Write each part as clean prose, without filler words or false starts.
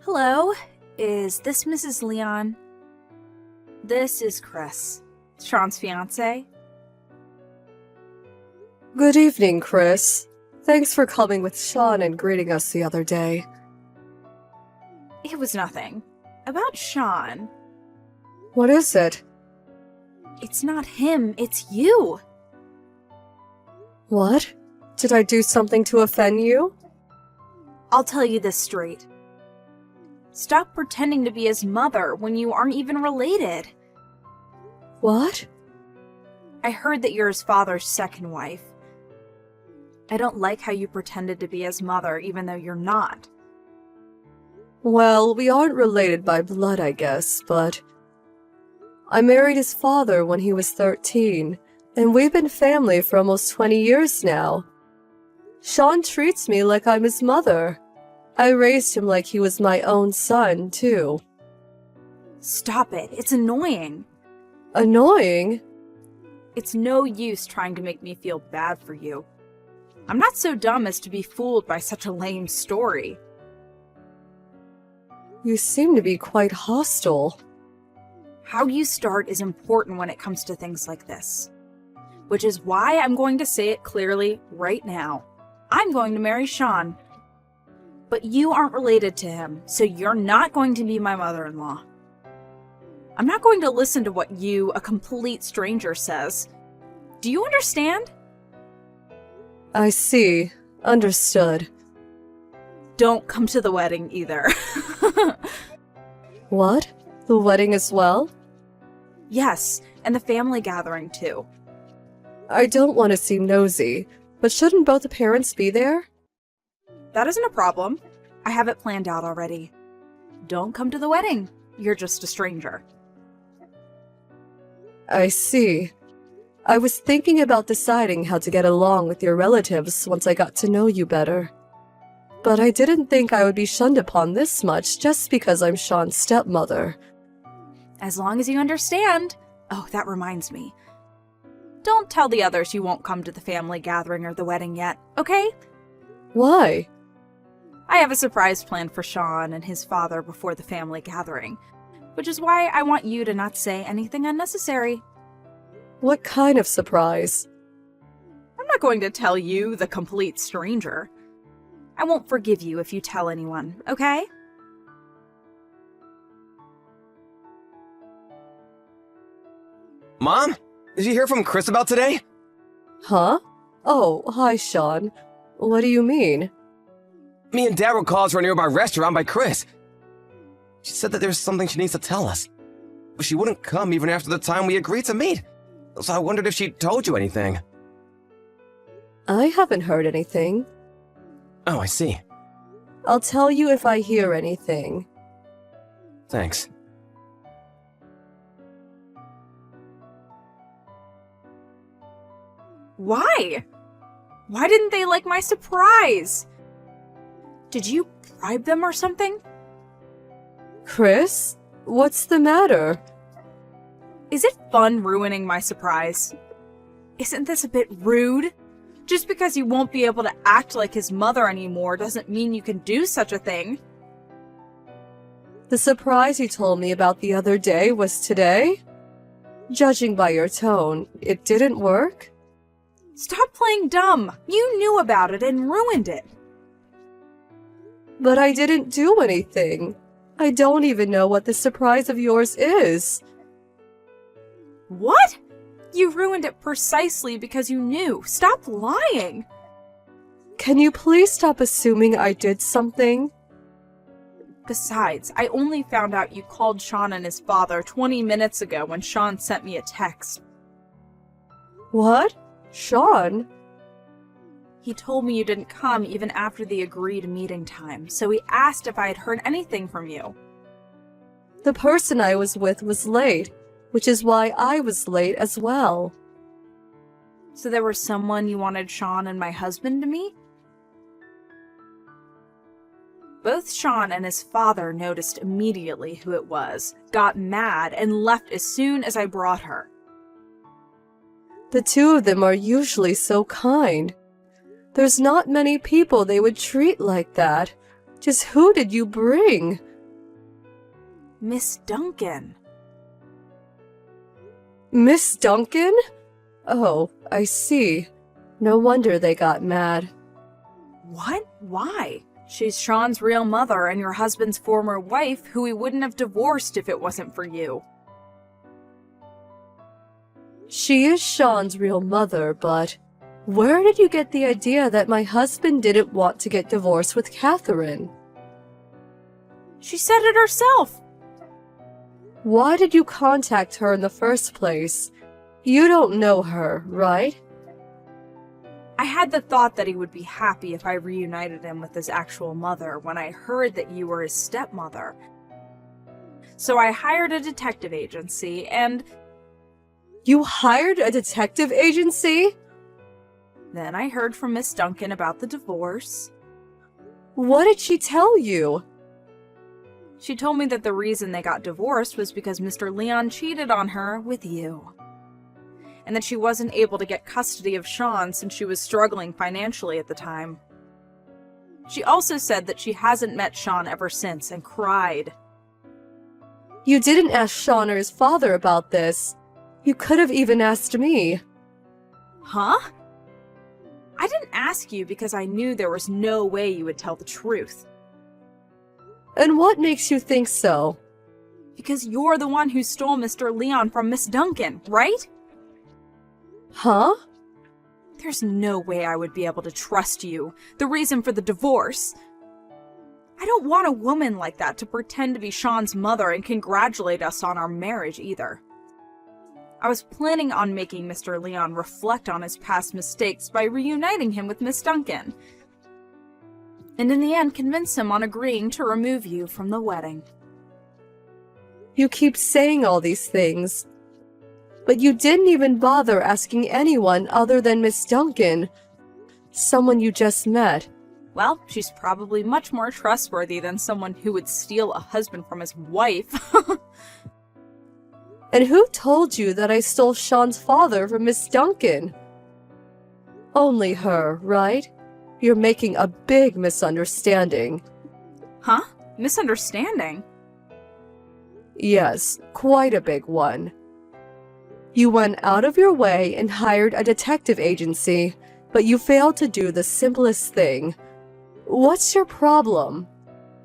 Hello, is this Mrs. Leon? This is Chris, Sean's fiancé. Good evening, Chris. Thanks for coming with Sean and greeting us the other day. It was nothing. About Sean. What is it? It's not him, it's you. What? Did I do something to offend you? I'll tell you this straight. Stop pretending to be his mother when you aren't even related. What? I heard that you're his father's second wife. I don't like how you pretended to be his mother even though you're not. Well, we aren't related by blood, I guess, but I married his father when he was 13, and we've been family for almost 20 years now. Sean treats me like I'm his mother. I raised him like he was my own son, too. Stop it, it's annoying. Annoying? It's no use trying to make me feel bad for you. I'm not so dumb as to be fooled by such a lame story. You seem to be quite hostile. How you start is important when it comes to things like this. Which is why I'm going to say it clearly right now. I'm going to marry Sean. But you aren't related to him, so you're not going to be my mother-in-law. I'm not going to listen to what you, a complete stranger, says. Do you understand? I see. Understood. Don't come to the wedding either. What? The wedding as well? Yes, and the family gathering too. I don't want to seem nosy, but shouldn't both the parents be there? That isn't a problem. I have it planned out already. Don't come to the wedding. You're just a stranger. I see. I was thinking about deciding how to get along with your relatives once I got to know you better. But I didn't think I would be shunned upon this much just because I'm Sean's stepmother. As long as you understand. Oh, that reminds me. Don't tell the others you won't come to the family gathering or the wedding yet, okay? Why? I have a surprise planned for Sean and his father before the family gathering, which is why I want you to not say anything unnecessary. What kind of surprise? I'm not going to tell you, the complete stranger. I won't forgive you if you tell anyone, okay? Mom? Did you hear from Chris about today? Huh? Oh, hi, Sean. What do you mean? Me and Dad were called to a nearby restaurant by Chris. She said that there's something she needs to tell us. But she wouldn't come even after the time we agreed to meet. So I wondered if she told you anything. I haven't heard anything. Oh, I see. I'll tell you if I hear anything. Thanks. Why? Why didn't they like my surprise? Did you bribe them or something? Chris? What's the matter? Is it fun ruining my surprise? Isn't this a bit rude? Just because you won't be able to act like his mother anymore doesn't mean you can do such a thing. The surprise you told me about the other day was today? Judging by your tone, it didn't work? Stop playing dumb! You knew about it and ruined it! But I didn't do anything. I don't even know what this surprise of yours is. What? You ruined it precisely because you knew. Stop lying! Can you please stop assuming I did something? Besides, I only found out you called Sean and his father 20 minutes ago when Sean sent me a text. What? Sean? He told me you didn't come even after the agreed meeting time, so he asked if I had heard anything from you. The person I was with was late, which is why I was late as well. So there was someone you wanted Sean and my husband to meet? Both Sean and his father noticed immediately who it was, got mad, and left as soon as I brought her. The two of them are usually so kind. There's not many people they would treat like that. Just who did you bring? Miss Duncan. Miss Duncan? Oh, I see. No wonder they got mad. What? Why? She's Sean's real mother and your husband's former wife, who he wouldn't have divorced if it wasn't for you. She is Sean's real mother, but where did you get the idea that my husband didn't want to get divorced with Catherine? She said it herself. Why did you contact her in the first place? You don't know her, right? I had the thought that he would be happy if I reunited him with his actual mother when I heard that you were his stepmother. So I hired a detective agency and... You hired a detective agency? Then I heard from Miss Duncan about the divorce. What did she tell you? She told me that the reason they got divorced was because Mr. Leon cheated on her with you. And that she wasn't able to get custody of Sean since she was struggling financially at the time. She also said that she hasn't met Sean ever since and cried. You didn't ask Sean or his father about this. You could have even asked me. Huh? I didn't ask you because I knew there was no way you would tell the truth. And what makes you think so? Because you're the one who stole Mr. Leon from Miss Duncan, right? Huh? There's no way I would be able to trust you, the reason for the divorce. I don't want a woman like that to pretend to be Sean's mother and congratulate us on our marriage either. I was planning on making Mr. Leon reflect on his past mistakes by reuniting him with Miss Duncan. And in the end, convince him on agreeing to remove you from the wedding. You keep saying all these things, but you didn't even bother asking anyone other than Miss Duncan, someone you just met. Well, she's probably much more trustworthy than someone who would steal a husband from his wife. And who told you that I stole Sean's father from Miss Duncan? Only her, right? You're making a big misunderstanding. Huh? Misunderstanding? Yes, quite a big one. You went out of your way and hired a detective agency, but you failed to do the simplest thing. What's your problem?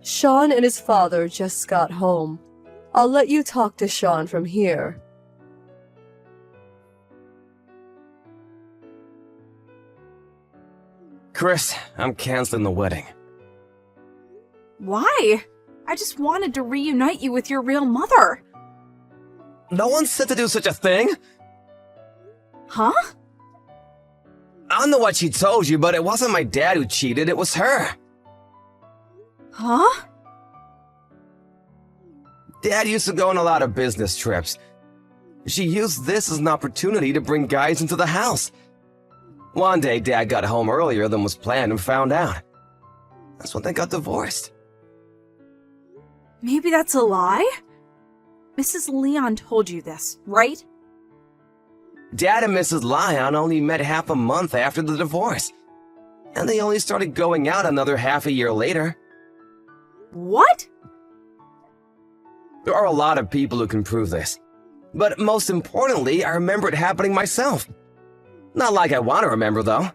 Sean and his father just got home. I'll let you talk to Sean from here. Chris, I'm canceling the wedding. Why? I just wanted to reunite you with your real mother. No one said to do such a thing. Huh? I don't know what she told you, but it wasn't my dad who cheated, it was her. Huh? Dad used to go on a lot of business trips. She used this as an opportunity to bring guys into the house. One day, Dad got home earlier than was planned and found out. That's when they got divorced. Maybe that's a lie? Mrs. Leon told you this, right? Dad and Mrs. Lyon only met half a month after the divorce. And they only started going out another half a year later. What? There are a lot of people who can prove this. But most importantly, I remember it happening myself. Not like I want to remember, though.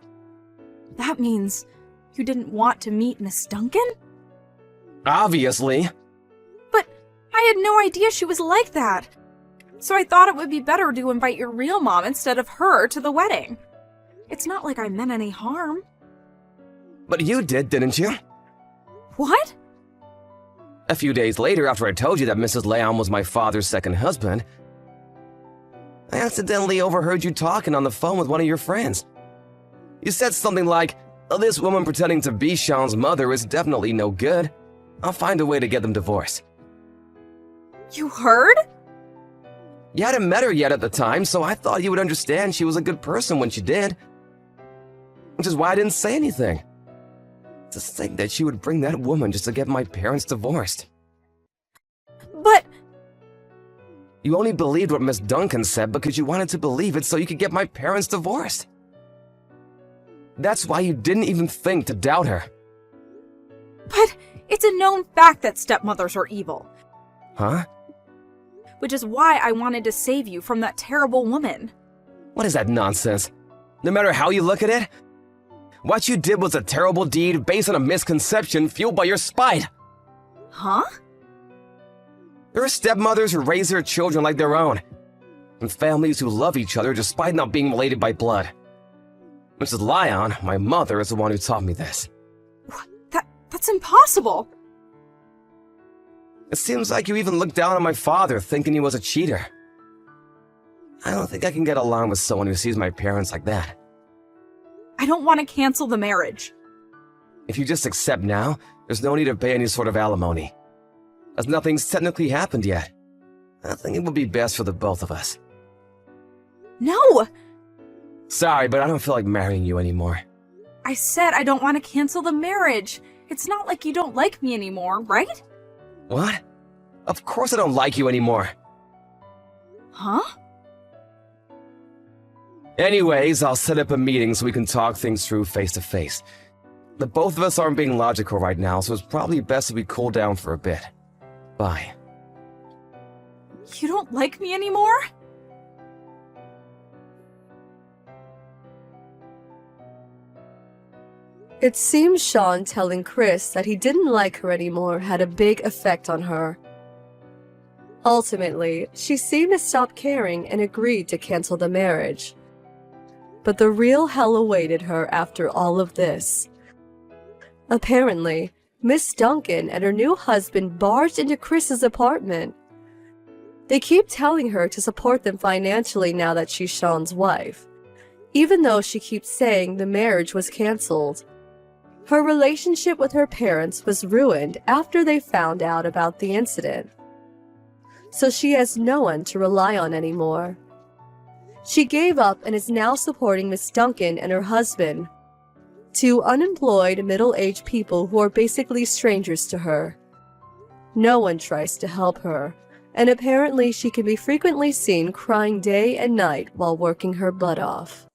That means you didn't want to meet Miss Duncan? Obviously. But I had no idea she was like that. So I thought it would be better to invite your real mom instead of her to the wedding. It's not like I meant any harm. But you did, didn't you? What? A few days later, after I told you that Mrs. Leon was my father's second husband, I accidentally overheard you talking on the phone with one of your friends. You said something like, "Oh, this woman pretending to be Sean's mother is definitely no good. I'll find a way to get them divorced." You heard? You hadn't met her yet at the time, so I thought you would understand she was a good person when she did. Which is why I didn't say anything. To think that she would bring that woman just to get my parents divorced. But... You only believed what Miss Duncan said because you wanted to believe it so you could get my parents divorced. That's why you didn't even think to doubt her. But it's a known fact that stepmothers are evil. Huh? Which is why I wanted to save you from that terrible woman. What is that nonsense? No matter how you look at it, what you did was a terrible deed based on a misconception fueled by your spite. Huh? There are stepmothers who raise their children like their own, and families who love each other despite not being related by blood. Mrs. Lyon, my mother, is the one who taught me this. That's impossible. It seems like you even looked down on my father, thinking he was a cheater. I don't think I can get along with someone who sees my parents like that. I don't want to cancel the marriage. If you just accept now, there's no need to pay any sort of alimony, as nothing's technically happened yet. I think it would be best for the both of us. No! Sorry, but I don't feel like marrying you anymore. I said I don't want to cancel the marriage. It's not like you don't like me anymore, right? What? Of course I don't like you anymore. Huh? Anyways, I'll set up a meeting so we can talk things through face to face. The both of us aren't being logical right now, so it's probably best if we cool down for a bit. Bye. You don't like me anymore? It seems Sean telling Chris that he didn't like her anymore had a big effect on her. Ultimately, she seemed to stop caring and agreed to cancel the marriage. But the real hell awaited her after all of this. Apparently, Miss Duncan and her new husband barged into Chris's apartment. They keep telling her to support them financially now that she's Sean's wife, even though she keeps saying the marriage was canceled. Her relationship with her parents was ruined after they found out about the incident, so she has no one to rely on anymore. She gave up and is now supporting Miss Duncan and her husband, two unemployed middle-aged people who are basically strangers to her. No one tries to help her, and apparently she can be frequently seen crying day and night while working her butt off.